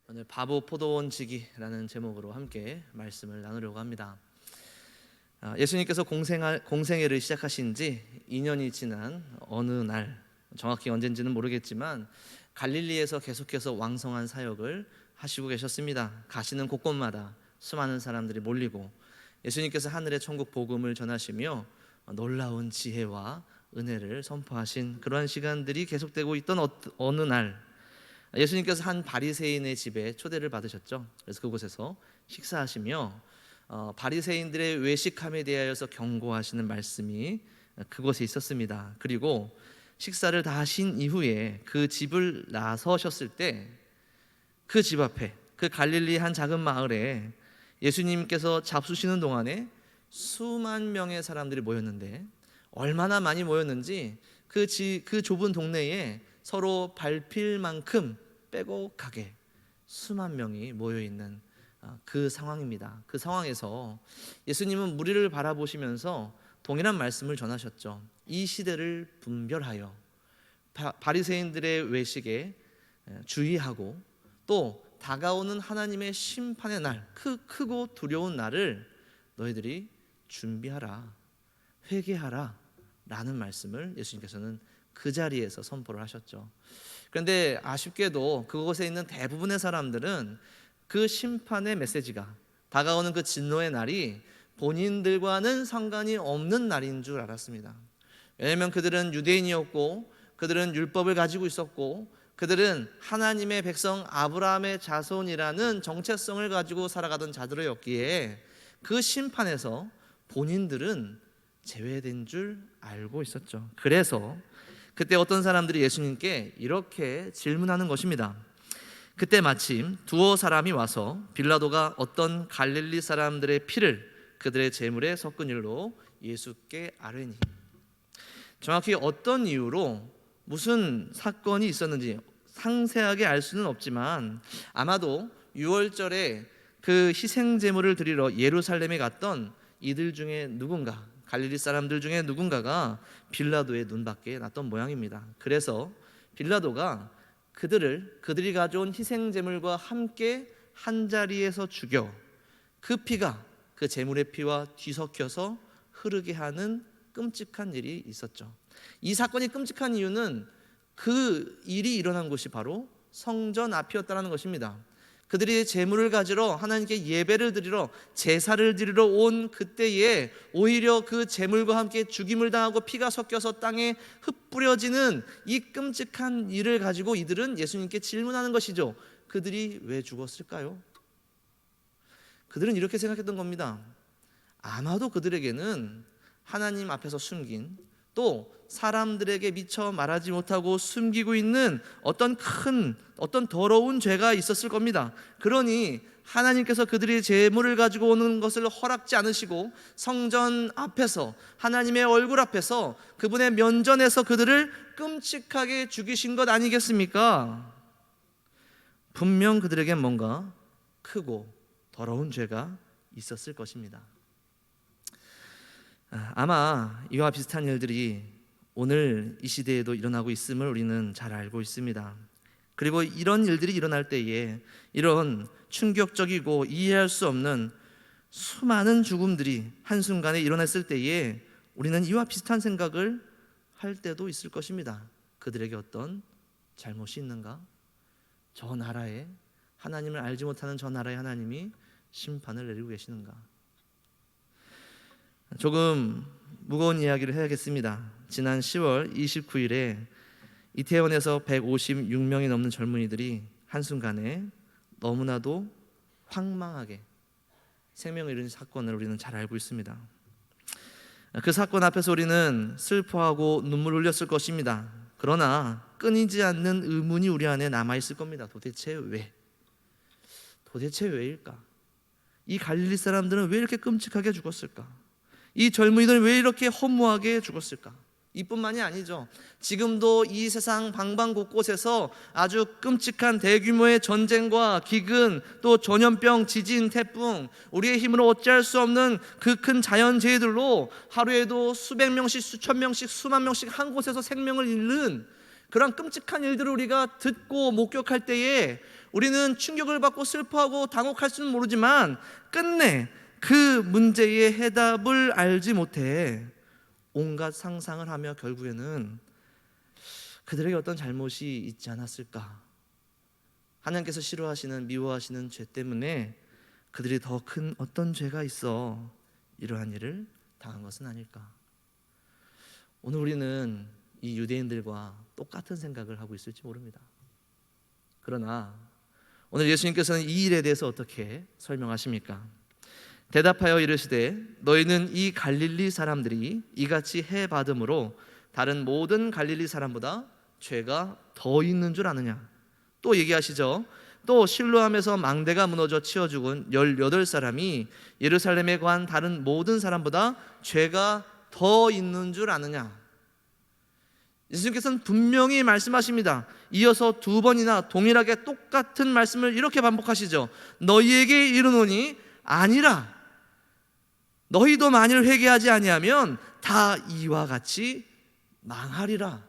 오늘 바보 포도원지기라는 제목으로 함께 말씀을 나누려고 합니다. 예수님께서 공생애를 시작하신 지 2년이 지난 어느 날, 정확히 언젠지는 모르겠지만 갈릴리에서 계속해서 왕성한 사역을 하시고 계셨습니다. 가시는 곳곳마다 수많은 사람들이 몰리고 예수님께서 하늘의 천국 복음을 전하시며 놀라운 지혜와 은혜를 선포하신 그러한 시간들이 계속되고 있던 어느 날, 예수님께서 한 바리새인의 집에 초대를 받으셨죠. 그래서 그곳에서 식사하시며 바리새인들의 외식함에 대하여서 경고하시는 말씀이 그곳에 있었습니다. 그리고 식사를 다 하신 이후에 그 집을 나서셨을 때 그 집 앞에, 그 갈릴리 한 작은 마을에 예수님께서 잡수시는 동안에 수만 명의 사람들이 모였는데, 얼마나 많이 모였는지 그 좁은 동네에 서로 밟힐 만큼 빼곡하게 수만 명이 모여있는 그 상황입니다. 그 상황에서 예수님은 무리를 바라보시면서 동일한 말씀을 전하셨죠. 이 시대를 분별하여 바리새인들의 외식에 주의하고, 또 다가오는 하나님의 심판의 날, 크고 두려운 날을 너희들이 준비하라, 회개하라 라는 말씀을 예수님께서는 그 자리에서 선포를 하셨죠. 그런데 아쉽게도 그곳에 있는 대부분의 사람들은 그 심판의 메시지가, 다가오는 그 진노의 날이 본인들과는 상관이 없는 날인 줄 알았습니다. 왜냐하면 그들은 유대인이었고, 그들은 율법을 가지고 있었고, 그들은 하나님의 백성 아브라함의 자손이라는 정체성을 가지고 살아가던 자들이었기에 그 심판에서 본인들은 제외된 줄 알고 있었죠. 그래서 그때 어떤 사람들이 예수님께 이렇게 질문하는 것입니다. 그때 마침 두어 사람이 와서 빌라도가 어떤 갈릴리 사람들의 피를 그들의 제물에 섞은 일로 예수께 아뢰니. 정확히 어떤 이유로 무슨 사건이 있었는지 상세하게 알 수는 없지만, 아마도 유월절에 그 희생 제물을 드리러 예루살렘에 갔던 이들 중에 누군가, 갈릴리 사람들 중에 누군가가 빌라도의 눈밖에 났던 모양입니다. 그래서 빌라도가 그들이 가져온 희생 제물과 함께 한 자리에서 죽여 그 피가 그 제물의 피와 뒤섞여서 흐르게 하는 끔찍한 일이 있었죠. 이 사건이 끔찍한 이유는 그 일이 일어난 곳이 바로 성전 앞이었다는 것입니다. 그들이 제물을 가지러, 하나님께 예배를 드리러, 제사를 드리러 온 그때에 오히려 그 제물과 함께 죽임을 당하고 피가 섞여서 땅에 흩뿌려지는 이 끔찍한 일을 가지고 이들은 예수님께 질문하는 것이죠. 그들이 왜 죽었을까요? 그들은 이렇게 생각했던 겁니다. 아마도 그들에게는 하나님 앞에서 숨긴, 또 사람들에게 미처 말하지 못하고 숨기고 있는 어떤 더러운 죄가 있었을 겁니다. 그러니 하나님께서 그들이 제물을 가지고 오는 것을 허락지 않으시고 성전 앞에서, 하나님의 얼굴 앞에서, 그분의 면전에서 그들을 끔찍하게 죽이신 것 아니겠습니까? 분명 그들에겐 뭔가 크고 더러운 죄가 있었을 것입니다. 아마 이와 비슷한 일들이 오늘 이 시대에도 일어나고 있음을 우리는 잘 알고 있습니다. 그리고 이런 일들이 일어날 때에, 이런 충격적이고 이해할 수 없는 수많은 죽음들이 한순간에 일어났을 때에 우리는 이와 비슷한 생각을 할 때도 있을 것입니다. 그들에게 어떤 잘못이 있는가? 저 나라에, 하나님을 알지 못하는 저 나라의 하나님이 심판을 내리고 계시는가? 조금 무거운 이야기를 해야겠습니다. 지난 10월 29일에 이태원에서 156명이 넘는 젊은이들이 한순간에 너무나도 황망하게 생명을 잃은 사건을 우리는 잘 알고 있습니다. 그 사건 앞에서 우리는 슬퍼하고 눈물을 흘렸을 것입니다. 그러나 끊이지 않는 의문이 우리 안에 남아있을 겁니다. 도대체 왜일까? 이 갈릴리 사람들은 왜 이렇게 끔찍하게 죽었을까? 이 젊은이들은 왜 이렇게 허무하게 죽었을까? 이뿐만이 아니죠. 지금도 이 세상 방방곳곳에서 아주 끔찍한 대규모의 전쟁과 기근, 또 전염병, 지진, 태풍, 우리의 힘으로 어찌할 수 없는 그 큰 자연재해들로 하루에도 수백 명씩, 수천 명씩, 수만 명씩 한 곳에서 생명을 잃는 그런 끔찍한 일들을 우리가 듣고 목격할 때에 우리는 충격을 받고 슬퍼하고 당혹할 수는 모르지만 끝내 그 문제의 해답을 알지 못해 온갖 상상을 하며 결국에는 그들에게 어떤 잘못이 있지 않았을까? 하나님께서 싫어하시는, 미워하시는 죄 때문에 그들이 더 큰 어떤 죄가 있어 이러한 일을 당한 것은 아닐까? 오늘 우리는 이 유대인들과 똑같은 생각을 하고 있을지 모릅니다. 그러나 오늘 예수님께서는 이 일에 대해서 어떻게 설명하십니까? 대답하여 이르시되 너희는 이 갈릴리 사람들이 이같이 해 받음으로 다른 모든 갈릴리 사람보다 죄가 더 있는 줄 아느냐? 또 얘기하시죠. 또 실로암에서 망대가 무너져 치어 죽은 18사람이 예루살렘에 관 다른 모든 사람보다 죄가 더 있는 줄 아느냐? 예수님께서는 분명히 말씀하십니다. 이어서 두 번이나 동일하게 똑같은 말씀을 이렇게 반복하시죠. 너희에게 이르노니 아니라 너희도 만일 회개하지 아니하면 다 이와 같이 망하리라.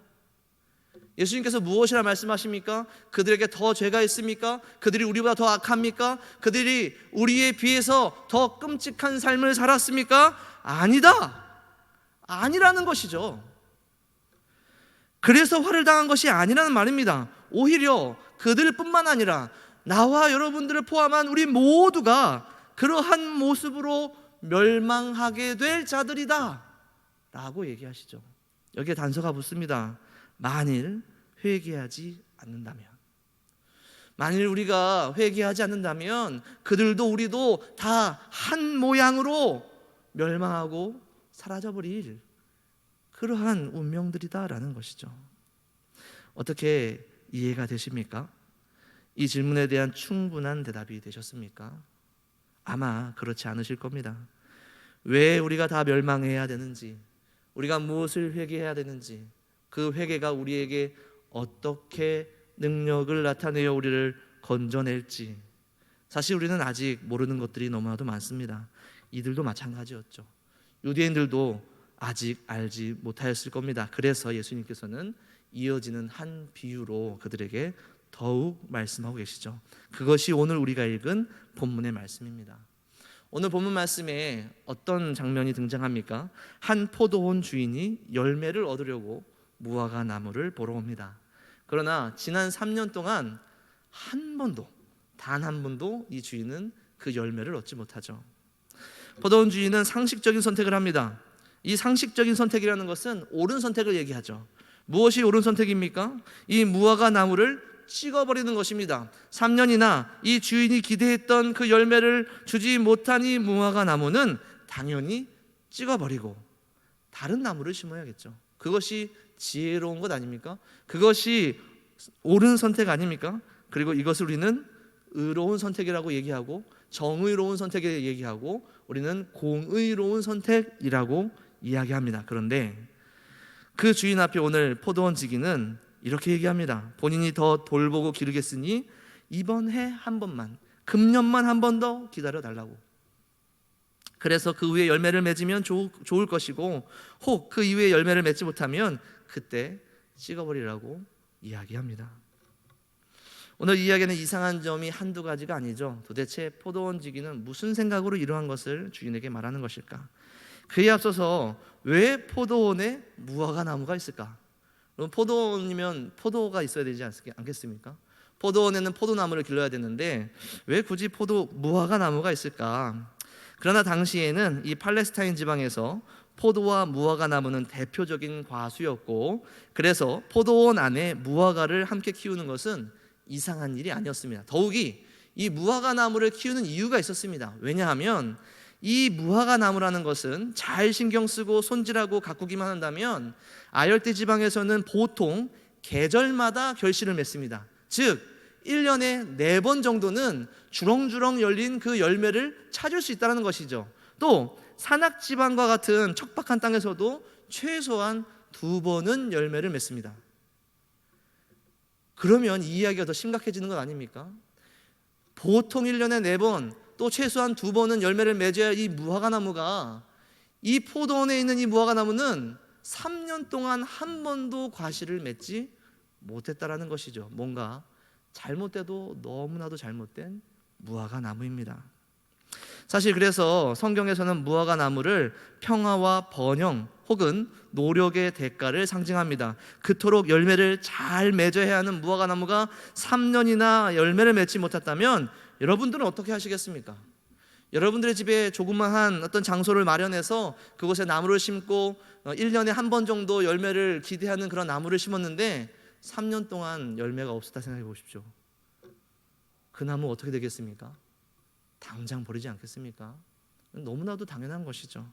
예수님께서 무엇이라 말씀하십니까? 그들에게 더 죄가 있습니까? 그들이 우리보다 더 악합니까? 그들이 우리에 비해서 더 끔찍한 삶을 살았습니까? 아니다. 아니라는 것이죠. 그래서 화를 당한 것이 아니라는 말입니다. 오히려 그들뿐만 아니라 나와 여러분들을 포함한 우리 모두가 그러한 모습으로 멸망하게 될 자들이다 라고 얘기하시죠. 여기에 단서가 붙습니다. 만일 회개하지 않는다면, 만일 우리가 회개하지 않는다면 그들도 우리도 다 한 모양으로 멸망하고 사라져버릴 그러한 운명들이다라는 것이죠. 어떻게 이해가 되십니까? 이 질문에 대한 충분한 대답이 되셨습니까? 아마 그렇지 않으실 겁니다. 왜 우리가 다 멸망해야 되는지, 우리가 무엇을 회개해야 되는지, 그 회개가 우리에게 어떻게 능력을 나타내어 우리를 건져낼지, 사실 우리는 아직 모르는 것들이 너무나도 많습니다. 이들도 마찬가지였죠. 유대인들도 아직 알지 못하였을 겁니다. 그래서 예수님께서는 이어지는 한 비유로 그들에게 더욱 말씀하고 계시죠. 그것이 오늘 우리가 읽은 본문의 말씀입니다. 오늘 본문 말씀에 어떤 장면이 등장합니까? 한 포도원 주인이 열매를 얻으려고 무화과 나무를 보러 옵니다. 그러나 지난 3년 동안 단 한 번도 이 주인은 그 열매를 얻지 못하죠. 포도원 주인은 상식적인 선택을 합니다. 이 상식적인 선택이라는 것은 옳은 선택을 얘기하죠. 무엇이 옳은 선택입니까? 이 무화과 나무를 찍어버리는 것입니다. 3년이나 이 주인이 기대했던 그 열매를 주지 못한 이 무화과 나무는 당연히 찍어버리고 다른 나무를 심어야겠죠. 그것이 지혜로운 것 아닙니까? 그것이 옳은 선택 아닙니까? 그리고 이것을 우리는 의로운 선택이라고 얘기하고 정의로운 선택이라고 얘기하고 우리는 공의로운 선택이라고 이야기합니다. 그런데 그 주인 앞에 오늘 포도원 지기는 이렇게 얘기합니다. 본인이 더 돌보고 기르겠으니 이번 해 한 번만, 금년만 한 번 더 기다려달라고. 그래서 그 후에 열매를 맺으면 좋을 것이고 혹 그 이후에 열매를 맺지 못하면 그때 찍어버리라고 이야기합니다. 오늘 이야기는 이상한 점이 한두 가지가 아니죠. 도대체 포도원 지기는 무슨 생각으로 이러한 것을 주인에게 말하는 것일까? 그에 앞서서 왜 포도원에 무화과 나무가 있을까? 그럼 포도원이면 포도가 있어야 되지 않겠습니까? 포도원에는 포도나무를 길러야 되는데 왜 굳이 무화과 나무가 있을까? 그러나 당시에는 이 팔레스타인 지방에서 포도와 무화과 나무는 대표적인 과수였고 그래서 포도원 안에 무화과를 함께 키우는 것은 이상한 일이 아니었습니다. 더욱이 이 무화과 나무를 키우는 이유가 있었습니다. 왜냐하면 이 무화과 나무라는 것은 잘 신경 쓰고 손질하고 가꾸기만 한다면 아열대 지방에서는 보통 계절마다 결실을 맺습니다. 즉 1년에 4번 정도는 주렁주렁 열린 그 열매를 찾을 수 있다는 것이죠. 또 산악지방과 같은 척박한 땅에서도 최소한 2번은 열매를 맺습니다. 그러면 이 이야기가 더 심각해지는 것 아닙니까? 보통 1년에 4번 또 최소한 2번은 열매를 맺어야 이 무화과 나무가, 이 포도원에 있는 이 무화과 나무는 3년 동안 한 번도 과실을 맺지 못했다라는 것이죠. 뭔가 잘못돼도 너무나도 잘못된 무화과 나무입니다. 사실 그래서 성경에서는 무화과 나무를 평화와 번영 혹은 노력의 대가를 상징합니다. 그토록 열매를 잘 맺어야 하는 무화과 나무가 3년이나 열매를 맺지 못했다면 여러분들은 어떻게 하시겠습니까? 여러분들의 집에 조그마한 어떤 장소를 마련해서 그곳에 나무를 심고 1년에 한 번 정도 열매를 기대하는 그런 나무를 심었는데 3년 동안 열매가 없었다 생각해 보십시오. 그 나무 어떻게 되겠습니까? 당장 버리지 않겠습니까? 너무나도 당연한 것이죠.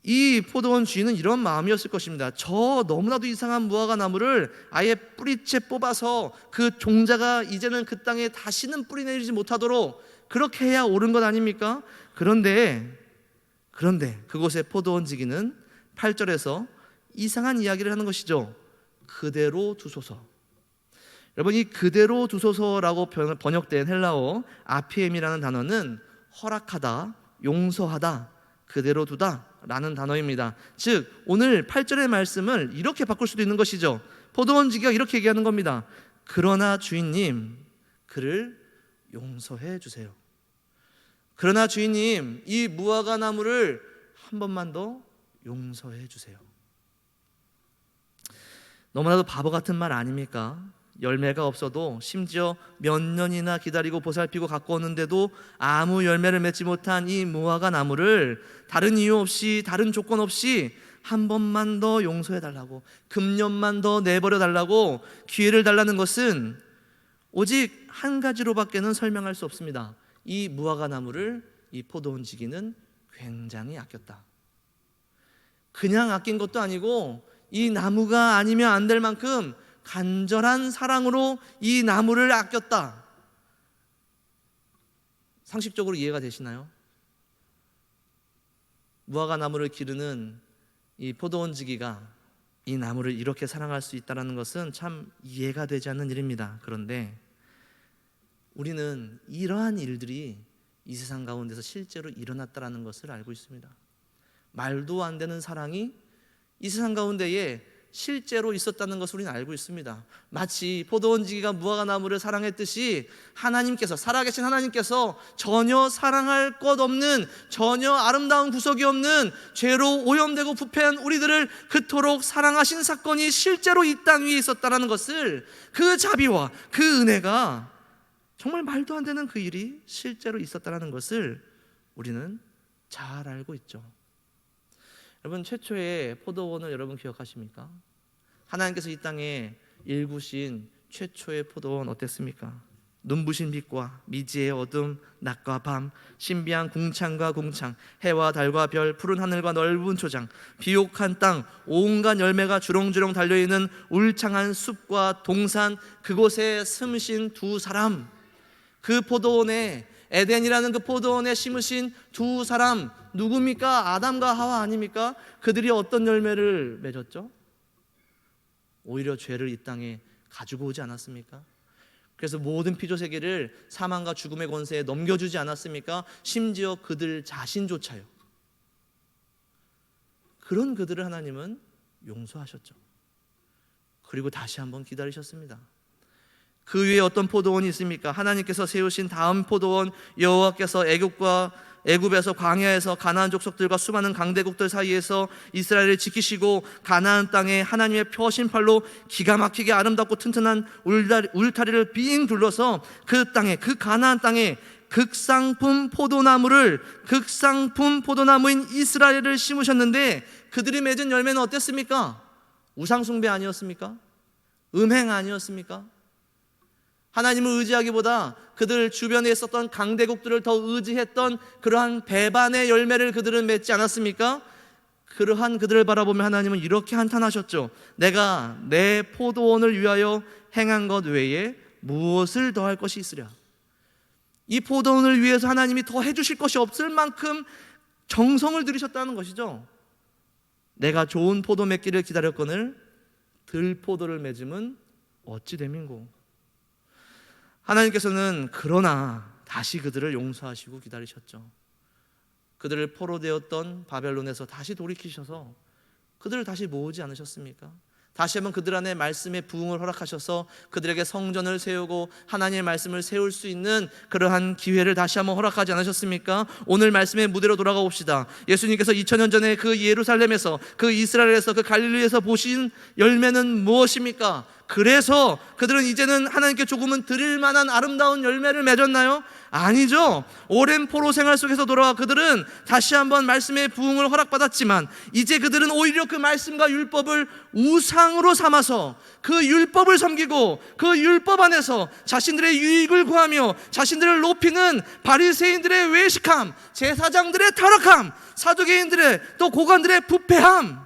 이 포도원 주인은 이런 마음이었을 것입니다. 저 너무나도 이상한 무화과 나무를 아예 뿌리채 뽑아서 그 종자가 이제는 그 땅에 다시는 뿌리 내리지 못하도록 그렇게 해야 옳은 것 아닙니까? 그런데 그곳의 포도원 지기는 8절에서 이상한 이야기를 하는 것이죠. 그대로 두소서. 여러분, 이 그대로 두소서라고 번역된 헬라어 아피엠이라는 단어는 허락하다, 용서하다, 그대로 두다 라는 단어입니다. 즉 오늘 8절의 말씀을 이렇게 바꿀 수도 있는 것이죠. 포도원 지기가 이렇게 얘기하는 겁니다. 그러나 주인님, 그를 용서해 주세요. 그러나 주인님, 이 무화과 나무를 한 번만 더 용서해 주세요. 너무나도 바보 같은 말 아닙니까? 열매가 없어도 심지어 몇 년이나 기다리고 보살피고 갖고 오는데도 아무 열매를 맺지 못한 이 무화과 나무를 다른 이유 없이, 다른 조건 없이 한 번만 더 용서해 달라고, 금년만 더 내버려 달라고 기회를 달라는 것은 오직 한 가지로밖에는 설명할 수 없습니다. 이 무화과 나무를 이 포도원 지기는 굉장히 아꼈다. 그냥 아낀 것도 아니고 이 나무가 아니면 안 될 만큼 간절한 사랑으로 이 나무를 아꼈다. 상식적으로 이해가 되시나요? 무화과 나무를 기르는 이 포도원 지기가 이 나무를 이렇게 사랑할 수 있다는 것은 참 이해가 되지 않는 일입니다. 그런데 우리는 이러한 일들이 이 세상 가운데서 실제로 일어났다는 것을 알고 있습니다. 말도 안 되는 사랑이 이 세상 가운데에 실제로 있었다는 것을 우리는 알고 있습니다. 마치 포도원 지기가 무화과 나무를 사랑했듯이 하나님께서, 살아계신 하나님께서 전혀 사랑할 것 없는, 전혀 아름다운 구석이 없는 죄로 오염되고 부패한 우리들을 그토록 사랑하신 사건이 실제로 이 땅 위에 있었다는 것을, 그 자비와 그 은혜가, 정말 말도 안 되는 그 일이 실제로 있었다는 것을 우리는 잘 알고 있죠. 여러분, 최초의 포도원을 여러분 기억하십니까? 하나님께서 이 땅에 일구신 최초의 포도원 어땠습니까? 눈부신 빛과 미지의 어둠, 낮과 밤, 신비한 궁창과 궁창, 해와 달과 별, 푸른 하늘과 넓은 초장, 비옥한 땅, 온갖 열매가 주렁주렁 달려있는 울창한 숲과 동산, 그곳에 숨으신 두 사람, 그 포도원에, 에덴이라는 그 포도원에 심으신 두 사람, 누굽니까? 아담과 하와 아닙니까? 그들이 어떤 열매를 맺었죠? 오히려 죄를 이 땅에 가지고 오지 않았습니까? 그래서 모든 피조세계를 사망과 죽음의 권세에 넘겨주지 않았습니까? 심지어 그들 자신조차요. 그런 그들을 하나님은 용서하셨죠. 그리고 다시 한번 기다리셨습니다. 그 위에 어떤 포도원이 있습니까? 하나님께서 세우신 다음 포도원, 여호와께서 애굽에서 광야에서 가나안 족속들과 수많은 강대국들 사이에서 이스라엘을 지키시고 가나안 땅에 하나님의 펴신 팔로 기가 막히게 아름답고 튼튼한 울타리를 빙 둘러서 그 땅에, 그 가나안 땅에 극상품 포도나무인 이스라엘을 심으셨는데 그들이 맺은 열매는 어땠습니까? 우상숭배 아니었습니까? 음행 아니었습니까? 하나님을 의지하기보다 그들 주변에 있었던 강대국들을 더 의지했던 그러한 배반의 열매를 그들은 맺지 않았습니까? 그러한 그들을 바라보며 하나님은 이렇게 한탄하셨죠. 내가 내 포도원을 위하여 행한 것 외에 무엇을 더할 것이 있으랴. 이 포도원을 위해서 하나님이 더 해주실 것이 없을 만큼 정성을 들이셨다는 것이죠. 내가 좋은 포도 맺기를 기다렸거늘 들포도를 맺음은 어찌 됨인고. 하나님께서는 그러나 다시 그들을 용서하시고 기다리셨죠. 그들을 포로되었던 바벨론에서 다시 돌이키셔서 그들을 다시 모으지 않으셨습니까? 다시 한번 그들 안에 말씀의 부흥을 허락하셔서 그들에게 성전을 세우고 하나님의 말씀을 세울 수 있는 그러한 기회를 다시 한번 허락하지 않으셨습니까? 오늘 말씀의 무대로 돌아가 봅시다. 예수님께서 2000년 전에 그 예루살렘에서, 그 이스라엘에서, 그 갈릴리에서 보신 열매는 무엇입니까? 그래서 그들은 이제는 하나님께 조금은 드릴 만한 아름다운 열매를 맺었나요? 아니죠. 오랜 포로 생활 속에서 돌아와 그들은 다시 한번 말씀의 부흥을 허락받았지만 이제 그들은 오히려 그 말씀과 율법을 우상으로 삼아서 그 율법을 섬기고 그 율법 안에서 자신들의 유익을 구하며 자신들을 높이는 바리새인들의 외식함, 제사장들의 타락함, 사두개인들의 또 고관들의 부패함,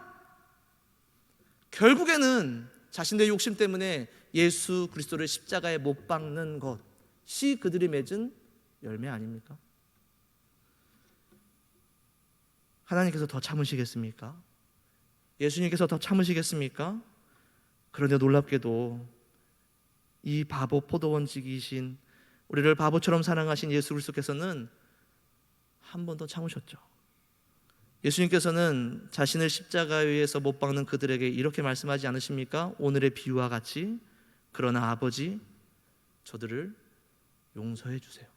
결국에는 자신들의 욕심 때문에 예수 그리스도를 십자가에 못 박는 것이 그들이 맺은 열매 아닙니까? 하나님께서 더 참으시겠습니까? 예수님께서 더 참으시겠습니까? 그런데 놀랍게도 이 바보 포도원지기이신, 우리를 바보처럼 사랑하신 예수 그리스도께서는 한 번 더 참으셨죠. 예수님께서는 자신을 십자가에 의해서 못 박는 그들에게 이렇게 말씀하지 않으십니까? 오늘의 비유와 같이, 그러나 아버지, 저들을 용서해 주세요.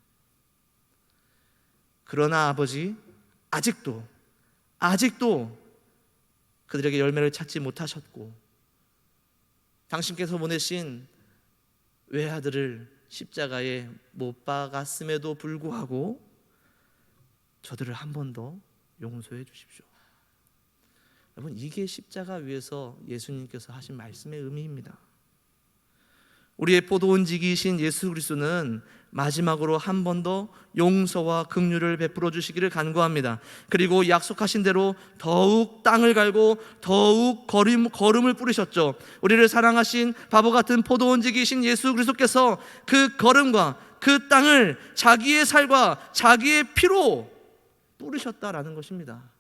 그러나 아버지, 아직도 그들에게 열매를 찾지 못하셨고 당신께서 보내신 외아들을 십자가에 못 박았음에도 불구하고 저들을 한 번 더 용서해 주십시오. 여러분, 이게 십자가 위에서 예수님께서 하신 말씀의 의미입니다. 우리의 포도원지기이신 예수 그리스도는 마지막으로 한 번 더 용서와 긍휼을 베풀어 주시기를 간구합니다. 그리고 약속하신 대로 더욱 땅을 갈고 더욱 걸음을 뿌리셨죠. 우리를 사랑하신 바보 같은 포도원지기이신 예수 그리스도께서 그 걸음과 그 땅을 자기의 살과 자기의 피로 뿌리셨다라는 것입니다.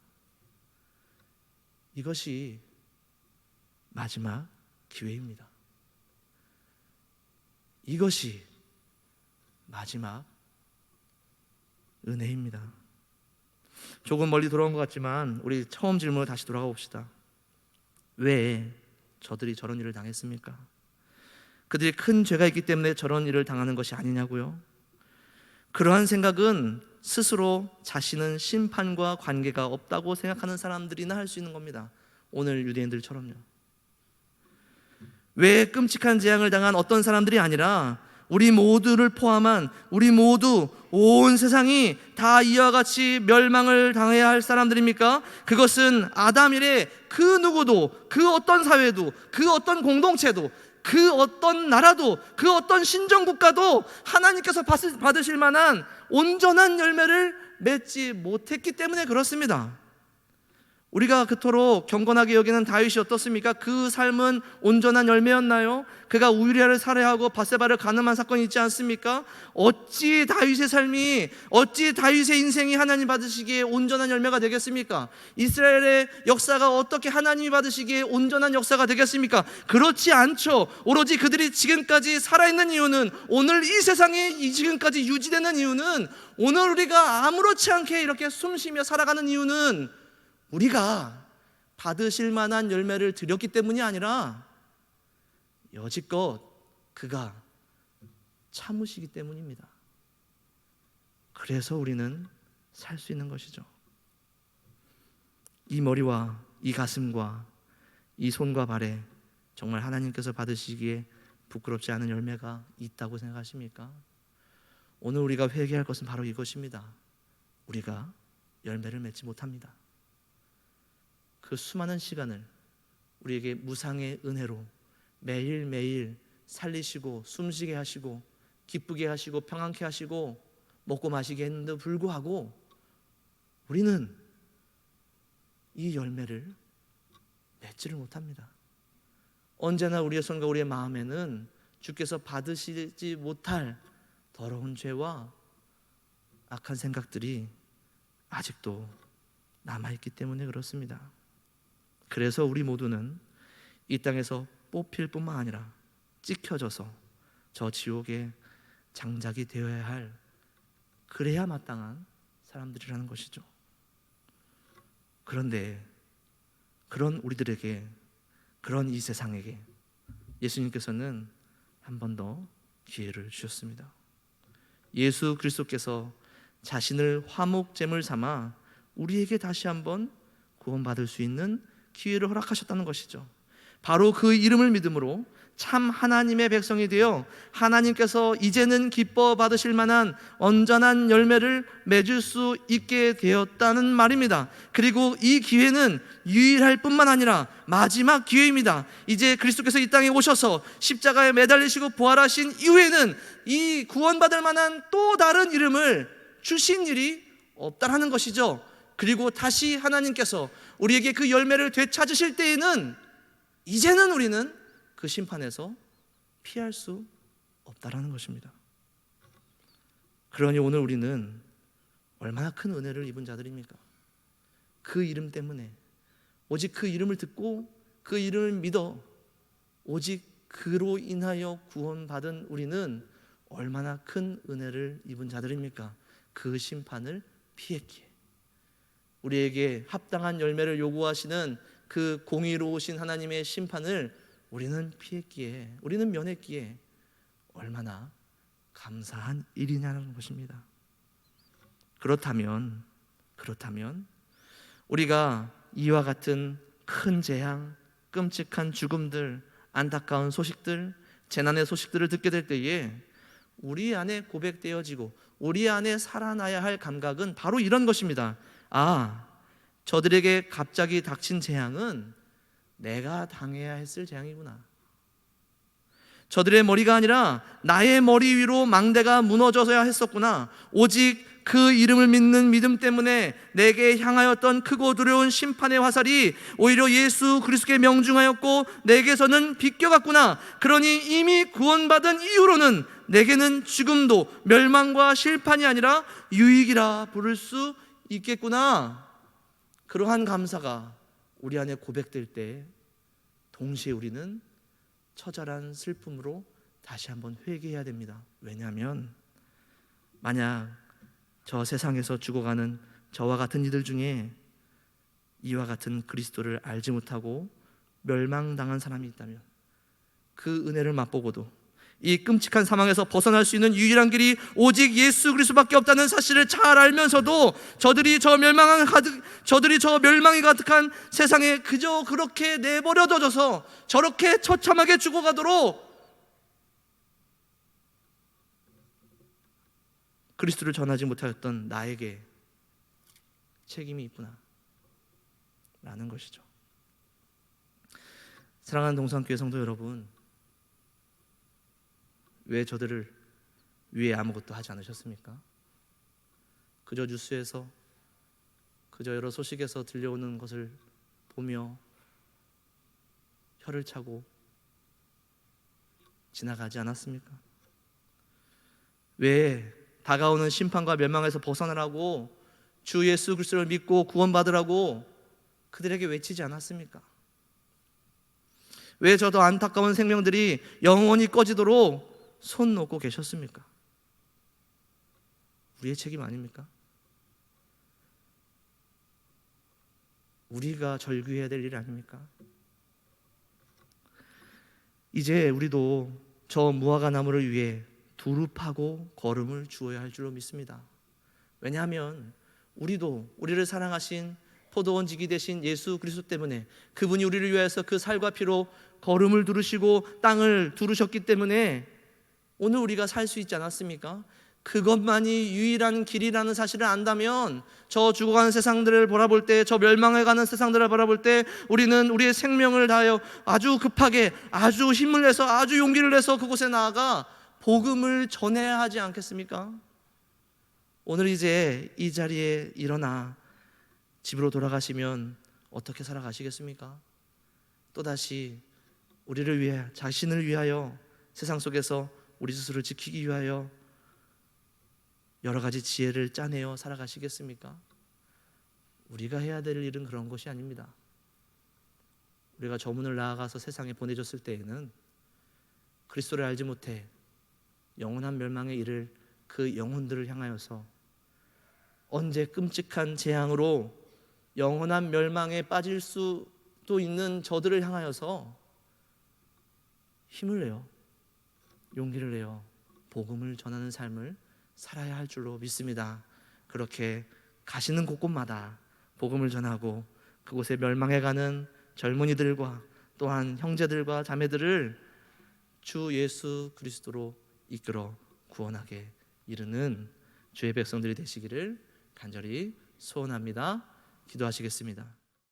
이것이 마지막 기회입니다. 이것이 마지막 은혜입니다. 조금 멀리 돌아온 것 같지만 우리 처음 질문으로 다시 돌아가 봅시다. 왜 저들이 저런 일을 당했습니까? 그들이 큰 죄가 있기 때문에 저런 일을 당하는 것이 아니냐고요? 그러한 생각은 스스로 자신은 심판과 관계가 없다고 생각하는 사람들이나 할 수 있는 겁니다. 오늘 유대인들처럼요. 왜 끔찍한 재앙을 당한 어떤 사람들이 아니라 우리 모두를 포함한 우리 모두 온 세상이 다 이와 같이 멸망을 당해야 할 사람들입니까? 그것은 아담 이래 그 누구도, 그 어떤 사회도, 그 어떤 공동체도, 그 어떤 나라도, 그 어떤 신정국가도 하나님께서 받으실 만한 온전한 열매를 맺지 못했기 때문에 그렇습니다. 우리가 그토록 경건하게 여기는 다윗이 어떻습니까? 그 삶은 온전한 열매였나요? 그가 우리아를 살해하고 밧세바를 간음한 사건이 있지 않습니까? 어찌 다윗의 삶이, 어찌 다윗의 인생이 하나님 받으시기에 온전한 열매가 되겠습니까? 이스라엘의 역사가 어떻게 하나님이 받으시기에 온전한 역사가 되겠습니까? 그렇지 않죠. 오로지 그들이 지금까지 살아있는 이유는, 오늘 이 세상에 지금까지 유지되는 이유는, 오늘 우리가 아무렇지 않게 이렇게 숨쉬며 살아가는 이유는 우리가 받으실 만한 열매를 드렸기 때문이 아니라 여지껏 그가 참으시기 때문입니다. 그래서 우리는 살 수 있는 것이죠. 이 머리와 이 가슴과 이 손과 발에 정말 하나님께서 받으시기에 부끄럽지 않은 열매가 있다고 생각하십니까? 오늘 우리가 회개할 것은 바로 이것입니다. 우리가 열매를 맺지 못합니다. 그 수많은 시간을 우리에게 무상의 은혜로 매일매일 살리시고 숨쉬게 하시고 기쁘게 하시고 평안케 하시고 먹고 마시게 했는데도 불구하고 우리는 이 열매를 맺지를 못합니다. 언제나 우리의 손과 우리의 마음에는 주께서 받으시지 못할 더러운 죄와 악한 생각들이 아직도 남아있기 때문에 그렇습니다. 그래서 우리 모두는 이 땅에서 뽑힐 뿐만 아니라 찍혀져서 저 지옥의 장작이 되어야 할, 그래야 마땅한 사람들이라는 것이죠. 그런데 그런 우리들에게 그런 이 세상에게 예수님께서는 한 번 더 기회를 주셨습니다. 예수 그리스도께서 자신을 화목제물 삼아 우리에게 다시 한번 구원받을 수 있는 기회를 허락하셨다는 것이죠. 바로 그 이름을 믿음으로 참 하나님의 백성이 되어 하나님께서 이제는 기뻐 받으실 만한 온전한 열매를 맺을 수 있게 되었다는 말입니다. 그리고 이 기회는 유일할 뿐만 아니라 마지막 기회입니다. 이제 그리스도께서 이 땅에 오셔서 십자가에 매달리시고 부활하신 이후에는 이 구원받을 만한 또 다른 이름을 주신 일이 없다라는 것이죠. 그리고 다시 하나님께서 우리에게 그 열매를 되찾으실 때에는 이제는 우리는 그 심판에서 피할 수 없다라는 것입니다. 그러니 오늘 우리는 얼마나 큰 은혜를 입은 자들입니까? 그 이름 때문에, 오직 그 이름을 듣고 그 이름을 믿어 오직 그로 인하여 구원받은 우리는 얼마나 큰 은혜를 입은 자들입니까? 그 심판을 피했기에, 우리에게 합당한 열매를 요구하시는 그 공의로우신 하나님의 심판을 우리는 피했기에, 우리는 면했기에 얼마나 감사한 일이냐는 것입니다. 그렇다면 우리가 이와 같은 큰 재앙, 끔찍한 죽음들, 안타까운 소식들, 재난의 소식들을 듣게 될 때에 우리 안에 고백되어지고 우리 안에 살아나야 할 감각은 바로 이런 것입니다. 아, 저들에게 갑자기 닥친 재앙은 내가 당해야 했을 재앙이구나. 저들의 머리가 아니라 나의 머리 위로 망대가 무너져서야 했었구나. 오직 그 이름을 믿는 믿음 때문에 내게 향하였던 크고 두려운 심판의 화살이 오히려 예수 그리스도께 명중하였고 내게서는 비껴갔구나. 그러니 이미 구원받은 이후로는 내게는 죽음도 멸망과 실판이 아니라 유익이라 부를 수 있겠구나. 그러한 감사가 우리 안에 고백될 때 동시에 우리는 처절한 슬픔으로 다시 한번 회개해야 됩니다. 왜냐하면 만약 저 세상에서 죽어가는 저와 같은 이들 중에 이와 같은 그리스도를 알지 못하고 멸망당한 사람이 있다면 그 은혜를 맛보고도 이 끔찍한 상황에서 벗어날 수 있는 유일한 길이 오직 예수 그리스도밖에 없다는 사실을 잘 알면서도 저들이 저 멸망이 가득한 세상에 그저 그렇게 내버려둬서 저렇게 처참하게 죽어가도록 그리스도를 전하지 못하였던 나에게 책임이 있구나 라는 것이죠. 사랑하는 동산교회 성도 여러분, 왜 저들을 위해 아무것도 하지 않으셨습니까? 그저 뉴스에서, 그저 여러 소식에서 들려오는 것을 보며 혀를 차고 지나가지 않았습니까? 왜 다가오는 심판과 멸망에서 벗어나라고 주 예수 그리스도를 믿고 구원받으라고 그들에게 외치지 않았습니까? 왜 저도 안타까운 생명들이 영원히 꺼지도록 손 놓고 계셨습니까? 우리의 책임 아닙니까? 우리가 절규해야 될 일 아닙니까? 이제 우리도 저 무화과 나무를 위해 두릅하고 걸음을 주어야 할 줄로 믿습니다. 왜냐하면 우리도 우리를 사랑하신 포도원 지기 되신 예수 그리스도 때문에, 그분이 우리를 위해서 그 살과 피로 걸음을 두르시고 땅을 두르셨기 때문에 오늘 우리가 살 수 있지 않았습니까? 그것만이 유일한 길이라는 사실을 안다면 저 죽어가는 세상들을 바라볼 때, 저 멸망해가는 세상들을 바라볼 때 우리는 우리의 생명을 다하여 아주 급하게, 아주 힘을 내서, 아주 용기를 내서 그곳에 나아가 복음을 전해야 하지 않겠습니까? 오늘 이제 이 자리에 일어나 집으로 돌아가시면 어떻게 살아가시겠습니까? 또다시 우리를 위해, 자신을 위하여 세상 속에서 우리 스스로를 지키기 위하여 여러 가지 지혜를 짜내어 살아가시겠습니까? 우리가 해야 될 일은 그런 것이 아닙니다. 우리가 저 문을 나아가서 세상에 보내줬을 때에는 그리스도를 알지 못해 영원한 멸망에 이를 그 영혼들을 향하여서 언제 끔찍한 재앙으로 영원한 멸망에 빠질 수 또 있는 저들을 향하여서 힘을 내요. 용기를 내요. 복음을 전하는 삶을 살아야 할 줄로 믿습니다. 그렇게 가시는 곳곳마다 복음을 전하고 그곳에 멸망해가는 젊은이들과 또한 형제들과 자매들을 주 예수 그리스도로 이끌어 구원하게 이르는 주의 백성들이 되시기를 간절히 소원합니다. 기도하시겠습니다.